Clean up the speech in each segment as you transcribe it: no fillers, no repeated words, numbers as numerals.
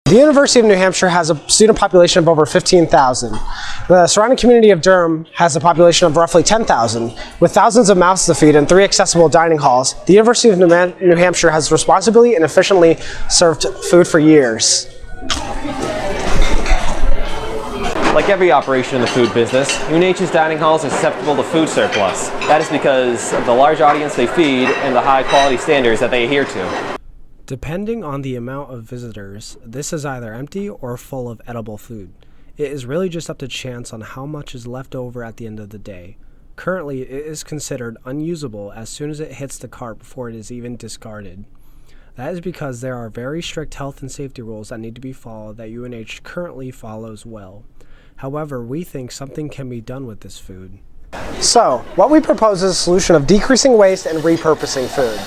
The University of New Hampshire has a student population of over 15,000. The surrounding community of Durham has a population of roughly 10,000. With thousands of mouths to feed and 3 accessible dining halls, the University of New Hampshire has responsibly and efficiently served food for years. Like every operation in the food business, UNH's dining halls are susceptible to food surplus. That is because of the large audience they feed and the high quality standards that they adhere to. Depending on the amount of visitors, this is either empty or full of edible food. It is really just up to chance on how much is left over at the end of the day. Currently, it is considered unusable as soon as it hits the cart before it is even discarded. That is because there are very strict health and safety rules that need to be followed that UNH currently follows well. However, we think something can be done with this food. So, what we propose is a solution of decreasing waste and repurposing food.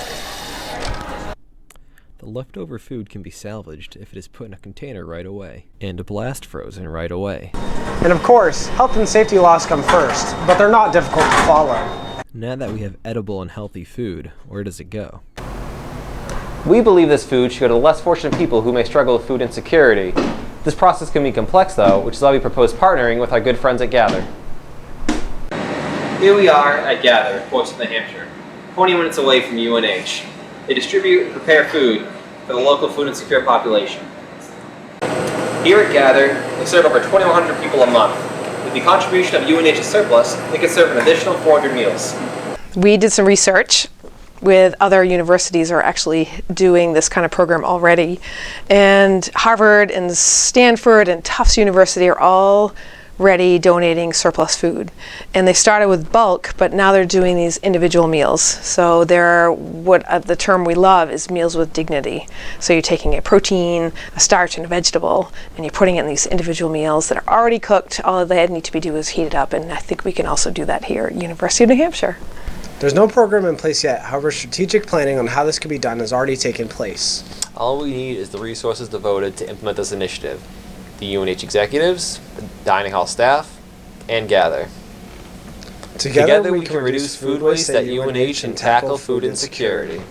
The leftover food can be salvaged if it is put in a container right away, and blast frozen right away. And of course, health and safety laws come first, but they're not difficult to follow. Now that we have edible and healthy food, where does it go? We believe this food should go to the less fortunate people who may struggle with food insecurity. This process can be complex though, which is why we propose partnering with our good friends at Gather. Here we are at Gather, Portsmouth, New Hampshire, 20 minutes away from UNH. They distribute and prepare food for the local food insecure population. Here at Gather, they serve over 2,100 people a month. With the contribution of UNH's surplus, they can serve an additional 400 meals. We did some research with other universities are actually doing this kind of program already. And Harvard and Stanford and Tufts University are all already donating surplus food. And they started with bulk, but now they're doing these individual meals. So they're, the term we love is meals with dignity. So you're taking a protein, a starch, and a vegetable, and you're putting it in these individual meals that are already cooked. All they need to be do is heat it up, and I think we can also do that here at University of New Hampshire. There's no program in place yet, however strategic planning on how this can be done has already taken place. All we need is the resources devoted to implement this initiative. The UNH executives, the dining hall staff, and Gather. Together we can reduce food waste at UNH and tackle food insecurity.